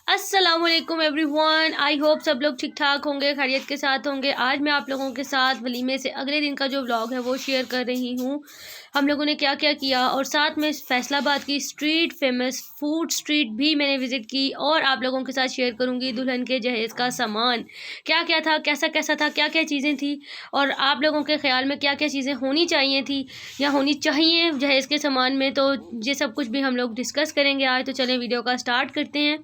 अस्सलामुअलैकुम everyone, I hope सब लोग ठीक ठाक होंगे, खैरियत के साथ होंगे। आज मैं आप लोगों के साथ वलीमे से अगले दिन का जो व्लॉग है वो शेयर कर रही हूँ। हम लोगों ने क्या क्या किया और साथ में फैसलाबाद की स्ट्रीट फेमस फूड स्ट्रीट भी मैंने विज़िट की और आप लोगों के साथ शेयर करूँगी दुल्हन के जहेज़ का सामान क्या क्या था, कैसा कैसा था, क्या क्या चीज़ें थी और आप लोगों के ख़्याल में क्या क्या चीज़ें होनी चाहिए थी या होनी चाहिए जहेज़ के सामान में। तो ये सब कुछ भी हम लोग डिस्कस करेंगे आज। तो चलें वीडियो का स्टार्ट करते हैं।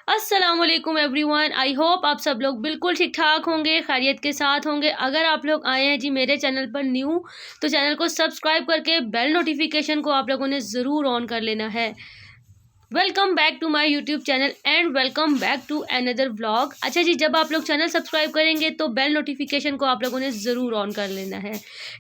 अस्सलामुअलैकुम एवरीवन, आई होप आप सब लोग बिल्कुल ठीक ठाक होंगे, खैरियत के साथ होंगे। अगर आप लोग आए हैं जी मेरे चैनल पर न्यू तो चैनल को सब्सक्राइब करके बेल नोटिफिकेशन को आप लोगों ने ज़रूर ऑन कर लेना है। Welcome back to my YouTube channel and welcome back to another vlog. अच्छा जी, जब आप लोग चैनल सब्सक्राइब करेंगे तो बेल नोटिफिकेशन को आप लोगों ने ज़रूर ऑन कर लेना है।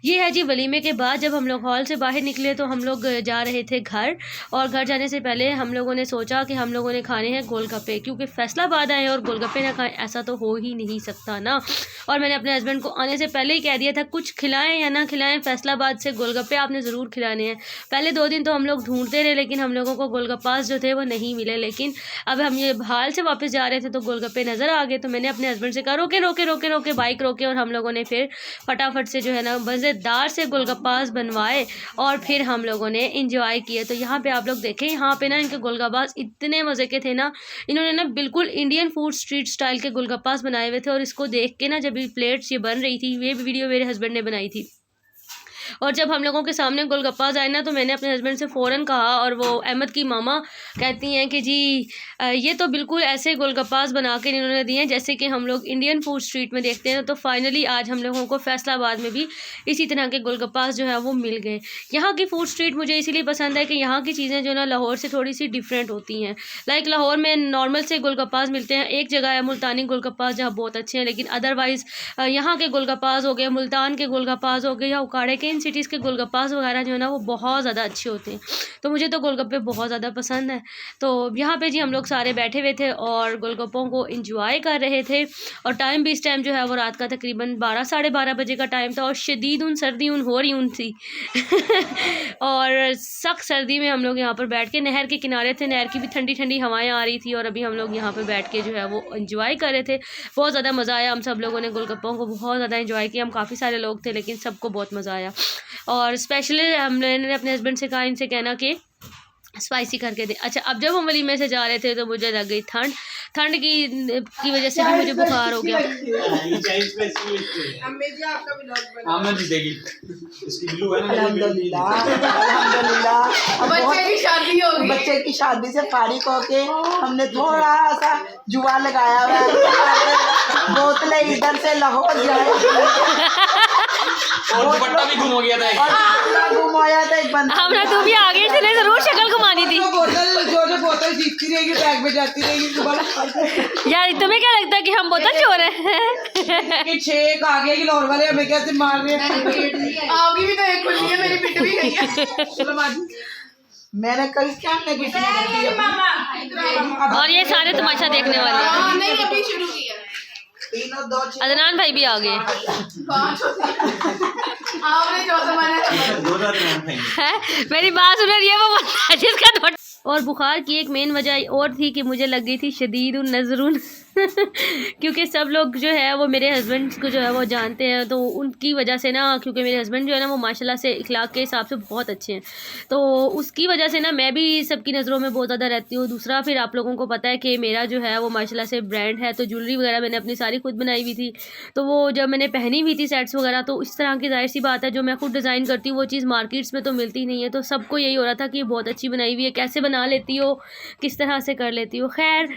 ये है जी वलीमे के बाद जब हम लोग हॉल से बाहर निकले तो हम लोग जा रहे थे घर, और घर जाने से पहले हम लोगों ने सोचा कि हम लोगों ने खाने हैं गोलगप्पे, क्योंकि फैसलाबाद आए और गोलगप्पे ना खाएं ऐसा तो हो ही नहीं सकता ना। और मैंने अपने हस्बैंड को आने से पहले ही कह दिया था कुछ खिलाएं या ना खिलाएं, फैसलाबाद से गोलगप्पे आपने ज़रूर खिलाने हैं। पहले 2 दिन तो हम लोग ढूंढते रहे लेकिन हम लोगों को गोलगप्पास जो थे वो नहीं मिले, लेकिन अब हम ये हाल से वापस जा रहे थे तो गोलगप्पे नज़र आ गए। तो मैंने अपने हस्बैंड से कहा रोके रोके रोके रोके बाइक रोके, और हम लोगों ने फिर फटाफट से जो है ना मज़ेदार से गोलगप्पास बनवाए और फिर हम लोगों ने इंजॉय किए। तो यहाँ पे आप लोग देखें, यहाँ पे ना इनके गोलगप्पास इतने मज़े के थे ना, इन्होंने ना बिल्कुल इंडियन फूड स्ट्रीट स्टाइल के गोलगप्पास बनाए हुए थे। और इसको देख के ना जब ये प्लेट्स ये बन रही थी, ये वीडियो मेरे हस्बैंड ने बनाई थी, और जब हम लोगों के सामने गोलगप्पास आए ना तो मैंने अपने हस्बैंड से फ़ौरन कहा, और वो अहमद की मामा कहती हैं कि जी ये तो बिल्कुल ऐसे गोलगप्पास बना के इन्होंने दिए हैं जैसे कि हम लोग इंडियन फूड स्ट्रीट में देखते हैं। तो फाइनली आज हम लोगों को फैसलाबाद में भी इसी तरह के गोलगप्पास जो है वो मिल गए। यहाँ की फूड स्ट्रीट मुझे इसीलिए पसंद है कि यहाँ की चीज़ें जो ना लाहौर से थोड़ी सी डिफरेंट होती हैं। लाइक लाहौर में नॉर्मल से गोलगप्पास मिलते हैं, एक जगह है मुल्तानी गोलगप्पास जहाँ बहुत अच्छे हैं, लेकिन अदरवाइज़ यहाँ के गोलगप्पास हो गए, मुल्तान के गोलगप्पास हो गए या उकाड़े के, इन सिटीज़ के गोलगप्पास वगैरह जो है ना वो बहुत ज़्यादा अच्छे होते हैं। तो मुझे तो गोलगप्पे बहुत ज़्यादा पसंद है। तो यहाँ पे जी हम लोग सारे बैठे हुए थे और गोलगप्पों को इंजॉय कर रहे थे, और टाइम भी इस टाइम जो है वो रात का तकरीबन 12 साढ़े 12 बजे का टाइम था, और शदीद सर्दी हो रही थी और सख्त सर्दी में हम लोग यहाँ पर बैठ के नहर के किनारे थे, नहर की भी ठंडी ठंडी हवाएं आ रही थी, और अभी हम लोग यहाँ पर बैठ के जो है वो इंजॉय कर रहे थे। बहुत ज़्यादा मज़ा आया, हम सब लोगों ने गोलगप्पों को बहुत ज़्यादा इंजॉय किया। हम काफ़ी सारे लोग थे लेकिन सबको बहुत मज़ा आया, और स्पेशली मैंने अपने हस्बैंड से कहा इनसे कहना कि स्पाइसी करके दे। अच्छा, अब जब हम वलीमे से जा रहे थे तो मुझे लग गई ठंड, ठंड की वजह से भी मुझे बुखार हो गया। बच्चे की शादी से फारिग होके हमने थोड़ा सा जुआ लगाया हुआ है, बोतलें इधर से लाहौर जाए और दुपट्टा भी गुम हो गया था, एक बंदा। हमरा तुम भी आगे चले, जरूर शक्ल घुमानी थी। जो बोतल जीतती रहेगी बैग में जाती रहेगी। यार तुम्हें क्या लगता है कि हम बोतल चोर हैं? 6 आगे की लाहौर वाले हमें कैसे मार रहे हैं। आपकी भी तो एक खुली है, मेरी पिट भी गई है। मैंने कल क्या और ये सारे तमाशा देखने वाले। नहीं अभी शुरू किया है। अदनान भाई भी आ गए। आपने जो जमाना है मेरी बात सुन रही है वो बंदा जिसका और बुखार की एक मेन वजह और थी कि मुझे लग गई थी शदीद नज़रुन क्योंकि सब लोग जो है वो मेरे हस्बैंड को जो है वो जानते हैं, तो उनकी वजह से ना, क्योंकि मेरे हस्बैंड जो है ना वो माशाल्लाह से इखलाक के हिसाब से बहुत अच्छे हैं, तो उसकी वजह से ना मैं भी सबकी नज़रों में बहुत ज़्यादा रहती हूँ। दूसरा फिर आप लोगों को पता है कि मेरा जो है वो माशाल्लाह से ब्रांड है, तो ज्वेलरी वगैरह मैंने अपनी सारी खुद बनाई हुई थी, तो वो जब मैंने पहनी हुई थी सेट्स वगैरह, तो इस तरह की जाहिर सी बात है जो मैं खुद डिज़ाइन करती हूँ वो चीज़ मार्केट्स में तो मिलती नहीं है। तो सबको यही हो रहा था कि ये बहुत अच्छी बनाई हुई है, कैसे बना लेती हो, किस तरह से कर लेती हो। खैर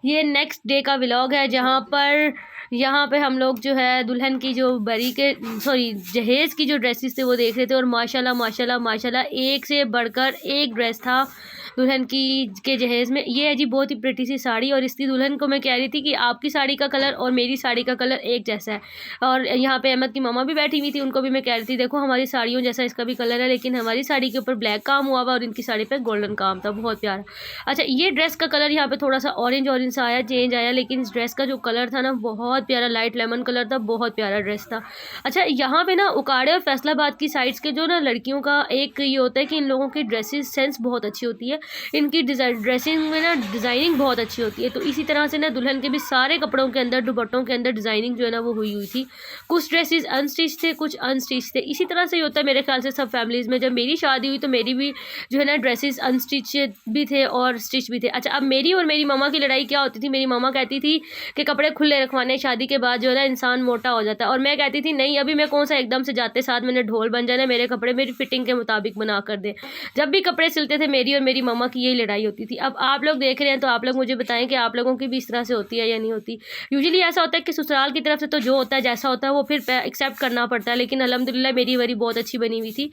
ये नेक्स्ट डे का व्लॉग है जहाँ पर यहाँ पे हम लोग जो है दुल्हन की जो जहेज़ की जो ड्रेसेस थे वो देख रहे थे, और माशाल्लाह माशाल्लाह माशाल्लाह एक से बढ़कर एक ड्रेस था दुल्हन के जहेज़ में। ये है जी बहुत ही प्रिटी सी साड़ी, और इसकी दुल्हन को मैं कह रही थी कि आपकी साड़ी का कलर और मेरी साड़ी का कलर एक जैसा है, और यहाँ पे अहमद की मामा भी बैठी हुई थी, उनको भी मैं कह रही थी देखो हमारी साड़ियों जैसा इसका भी कलर है, लेकिन हमारी साड़ी के ऊपर ब्लैक काम हुआ हुआ और इनकी साड़ी पे गोल्डन काम था, बहुत प्यारा। अच्छा, ये ड्रेस का कलर यहाँ पे थोड़ा सा ऑरेंज सा आया, चेंज आया, लेकिन इस ड्रेस का जो कलर था ना बहुत प्यारा, लाइट लेमन कलर था, बहुत प्यारा ड्रेस था। अच्छा, यहाँ पे ना उकाड़े और फैसलाबाद की साइड्स के जो ना लड़कियों का एक ये होता है कि इन लोगों की ड्रेसेस सेंस बहुत अच्छी होती है, इनकी ड्रेसिंग में ना डिज़ाइनिंग बहुत अच्छी होती है। तो इसी तरह से ना दुल्हन के भी सारे कपड़ों के अंदर, दुपट्टों के अंदर डिज़ाइनिंग जो है ना वो हुई हुई थी। कुछ ड्रेसेस अनस्टिच थे, कुछ अनस्टिच थे। इसी तरह से ही होता है मेरे ख्याल से सब फैमिलीज़ में। जब मेरी शादी हुई तो मेरी भी जो है ना ड्रेसेस अनस्टिच भी थे और स्टिच भी थे। अच्छा, अब मेरी और मेरी मम्मा की लड़ाई क्या होती थी, मेरी मम्मा कहती थी कि कपड़े खुले रखवाने, शादी के बाद जो है ना इंसान मोटा हो जाता है, और मैं कहती थी नहीं, अभी मैं कौन सा एकदम से जाते साथ मैंने ढोल बन जाना, मेरे कपड़े मेरी फिटिंग के मुताबिक बना कर दे। जब भी कपड़े सिलते थे मेरी और मेरी मम्मा की यही लड़ाई होती थी। अब आप लोग देख रहे हैं तो आप लोग मुझे बताएं कि आप लोगों की भी इस तरह से होती है या नहीं होती। यूजुअली ऐसा होता है कि ससुराल की तरफ से तो जो होता है, जैसा होता है वो फिर एक्सेप्ट करना पड़ता है, लेकिन अल्हम्दुलिल्लाह मेरी वरी बहुत अच्छी बनी हुई थी।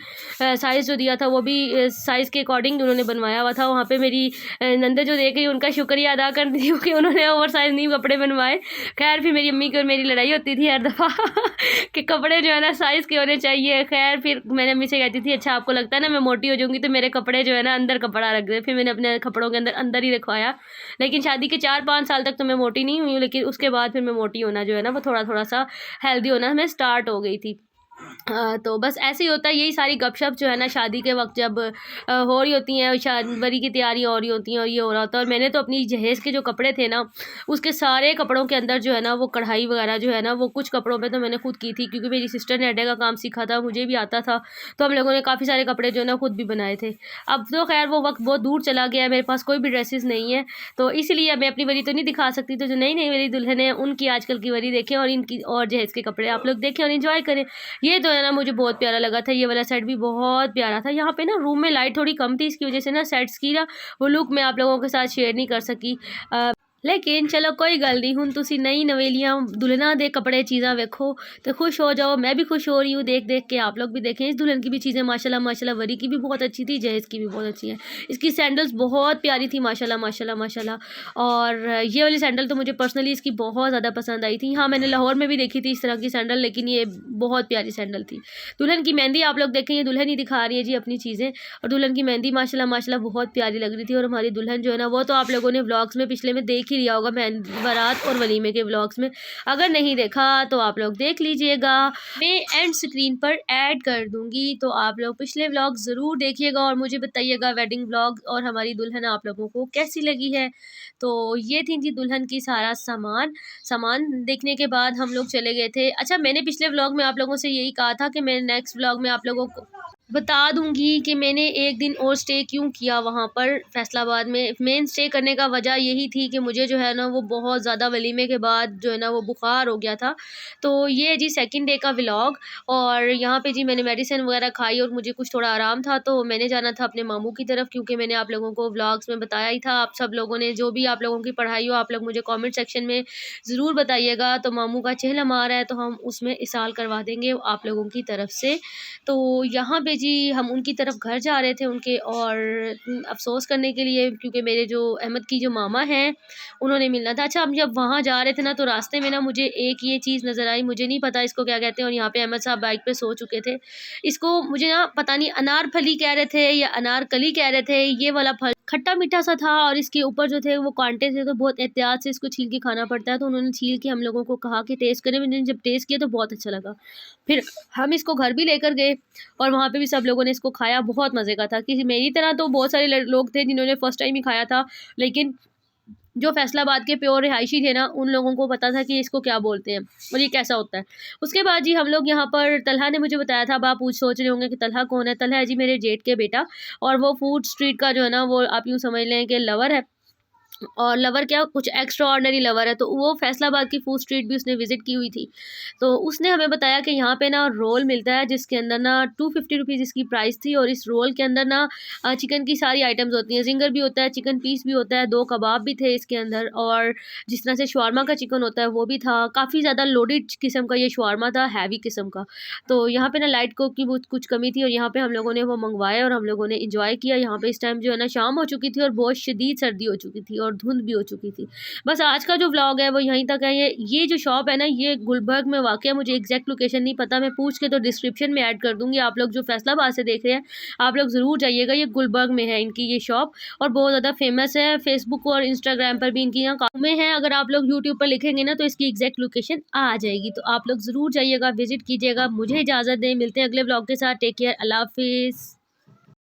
साइज़ जो दिया था वो भी साइज़ के अकॉर्डिंग उन्होंने बनवाया हुआ था। वहाँ पे मेरी नंदे जो देख रही, उनका शुक्रिया अदा कर दी कि उन्होंने ओवर साइज़ नहीं कपड़े बनवाए। खैर फिर मेरी अम्मी की और मेरी लड़ाई होती थी हर दफ़ा कि कपड़े जो है ना साइज़ के होने चाहिए। खैर फिर मैंने अम्मी से कहती थी अच्छा आपको लगता है ना मैं मोटी हो जाऊँगी तो मेरे कपड़े जो है ना अंदर कपड़ा रख दे। फिर मैंने अपने कपड़ों के अंदर ही रखवाया। लेकिन शादी के 4-5 साल तक तो मैं मोटी नहीं हुई हूँ, लेकिन उसके बाद फिर मैं मोटी होना जो है ना वो थोड़ा सा हेल्दी होना मैं स्टार्ट हो गई थी। तो बस ऐसे ही होता है, यही सारी गपशप जो है ना शादी के वक्त जब हो रही होती हैं, शादी की तैयारियाँ हो रही होती हैं और ये हो रहा होता है। और मैंने तो अपनी जहेज़ के जो कपड़े थे ना उसके सारे कपड़ों के अंदर जो है ना वो कढ़ाई वगैरह जो है ना वो कुछ कपड़ों पे तो मैंने खुद की थी, क्योंकि मेरी सिस्टर ने अड्डे का काम सीखा था, मुझे भी आता था, तो हम लोगों ने काफ़ी सारे कपड़े जो है ना खुद भी बनाए थे। अब तो खैर वो वक्त बहुत दूर चला गया, मेरे पास कोई भी ड्रेसेस नहीं है, तो इसलिए मैं अपनी वरी तो नहीं दिखा सकती। तो जो नई नई मेरी दुल्हन है उनकी आजकल की वरी देखें और इनकी और जहेज़ के कपड़े आप लोग देखें और इन्जॉय करें। ये तो है ना मुझे बहुत प्यारा लगा था, ये वाला सेट भी बहुत प्यारा था। यहाँ पे ना रूम में लाइट थोड़ी कम थी, इसकी वजह से ना सेट्स की ना वो लुक मैं आप लोगों के साथ शेयर नहीं कर सकी। लेकिन चलो कोई गल नहीं, हुण तुसी नई नवेलियां दुल्हना दे कपड़े चीज़ां वेखो तो खुश हो जाओ। मैं भी खुश हो रही हूँ देख देख के, आप लोग भी देखें। इस दुल्हन की भी चीज़ें माशाल्लाह माशाल्लाह, वरी की भी बहुत अच्छी थी, जहेज़ की भी बहुत अच्छी है। इसकी सैंडल्स बहुत प्यारी थी माशाल्लाह माशाल्लाह माशाल्लाह। और ये वाली सैंडल तो मुझे पर्सनली इसकी बहुत ज़्यादा पसंद आई थी। हाँ मैंने लाहौर में भी देखी थी इस तरह की सैंडल, लेकिन ये बहुत प्यारी सैंडल थी। दुल्हन की मेहंदी आप लोग देखें, ये दुल्हन ही दिखा रही है जी अपनी चीज़ें, और दुल्हन की मेहंदी माशाल्लाह माशाल्लाह बहुत प्यारी लग रही थी। और हमारी दुल्हन जो है ना वो तो आप लोगों ने व्लॉग्स में पिछले में देख ही लिया होगा, मेहंदी बारात और वलीमे के व्लॉग्स में। अगर नहीं देखा तो आप लोग देख लीजिएगा, मैं एंड स्क्रीन पर ऐड कर दूंगी, तो आप लोग पिछले व्लॉग ज़रूर देखिएगा और मुझे बताइएगा वेडिंग व्लॉग और हमारी दुल्हन आप लोगों को कैसी लगी है। तो ये थी जी दुल्हन की सारा सामान देखने के बाद हम लोग चले गए थे। अच्छा, मैंने पिछले व्लॉग में आप लोगों से यही कहा था कि मैं नेक्स्ट व्लॉग में आप लोगों को बता दूंगी कि मैंने एक दिन और स्टे क्यों किया वहाँ पर फैसलाबाद में। मेन स्टे करने का वजह यही थी कि मुझे जो है ना वो बहुत ज़्यादा वलीमे के बाद जो है ना वो बुखार हो गया था। तो ये जी सेकंड डे का व्लॉग, और यहाँ पे जी मैंने मेडिसिन वगैरह खाई और मुझे कुछ थोड़ा आराम था, तो मैंने जाना था अपने मामू की तरफ, क्योंकि मैंने आप लोगों को व्लॉग्स में बताया ही था। आप सब लोगों ने जो भी आप लोगों की पढ़ाई हो आप लोग मुझे कॉमेंट सेक्शन में ज़रूर बताइएगा। तो मामू का चहलम आ रहा है तो हम उसमें इसाल करवा देंगे आप लोगों की तरफ से। तो यहाँ पे जी हम उनकी तरफ घर जा रहे थे उनके, और अफसोस करने के लिए, क्योंकि मेरे जो अहमद की जो मामा हैं उन्होंने मिलना था। अच्छा, हम जब वहाँ जा रहे थे ना तो रास्ते में ना मुझे एक ये चीज़ नज़र आई, मुझे नहीं पता इसको क्या कहते हैं, और यहाँ पे अहमद साहब बाइक पे सो चुके थे। इसको मुझे ना पता नहीं अनार फली कह रहे थे या अनारकली कह रहे थे, ये वाला फल खट्टा मीठा सा था और इसके ऊपर जो थे वो कांटे थे, तो बहुत एहतियात से इसको छील के खाना पड़ता है। तो उन्होंने छील के हम लोगों को कहा कि टेस्ट करें। मैंने जब टेस्ट किया तो बहुत अच्छा लगा। फिर हम इसको घर भी लेकर गए और वहाँ पे भी सब लोगों ने इसको खाया, बहुत मज़े का था। कि मेरी तरह तो बहुत सारे लोग थे जिन्होंने फ़र्स्ट टाइम ही खाया था, लेकिन जो फैसलाबाद के प्योर रिहायशी थे ना उन लोगों को पता था कि इसको क्या बोलते हैं और ये कैसा होता है। उसके बाद जी हम लोग यहाँ पर, तलहा ने मुझे बताया था, अब आप सोच रहे होंगे कि तलहा कौन है। तलहा है जी मेरे जेठ के बेटा, और वो फूड स्ट्रीट का जो है ना वो आप यूँ समझ लें कि लवर है, और लवर क्या कुछ एक्स्ट्रा ऑर्डनरी लवर है। तो वो फैसलाबाद की फूड स्ट्रीट भी उसने विज़िट की हुई थी, तो उसने हमें बताया कि यहाँ पे ना रोल मिलता है जिसके अंदर ना 250 रुपीज़ इसकी प्राइस थी, और इस रोल के अंदर ना चिकन की सारी आइटम्स होती हैं, जिंगर भी होता है, चिकन पीस भी होता है, 2 कबाब भी थे इसके अंदर, और जिस तरह से शवारमा का चिकन होता है वो भी था। काफ़ी ज़्यादा लोडेड किस्म का ये शवारमा था, हैवी किस्म का। तो यहाँ पे ना लाइट कोक की कुछ कमी थी, और यहाँ पे हम लोगों ने वो मंगवाए और हम लोगों ने इंजॉय किया। यहाँ पे इस टाइम जो है ना शाम हो चुकी थी और बहुत शदीद सर्दी हो चुकी थी और धुंध भी हो चुकी थी। बस आज का जो व्लॉग है वो यहीं तक है। ये जो शॉप है ना ये गुलबर्ग में वाक़ है, मुझे एग्जैक्ट लोकेशन नहीं पता, मैं पूछ के तो डिस्क्रिप्शन में ऐड कर दूंगी। आप लोग जो फैसलाबाद से देख रहे हैं आप लोग ज़रूर जाइएगा, ये गुलबर्ग में है इनकी ये शॉप, और बहुत ज़्यादा फेमस है। फेसबुक और इंस्टाग्राम पर भी इनकी यहाँ काम में है। अगर आप लोग यूट्यूब पर लिखेंगे ना तो इसकी एग्जैक्ट लोकेशन आ जाएगी, तो आप लोग ज़रूर जाइएगा, विजिट कीजिएगा। मुझे इजाज़त दें, मिलते हैं अगले व्लॉग के साथ। टेक केयर, अल्लाह हाफिज़।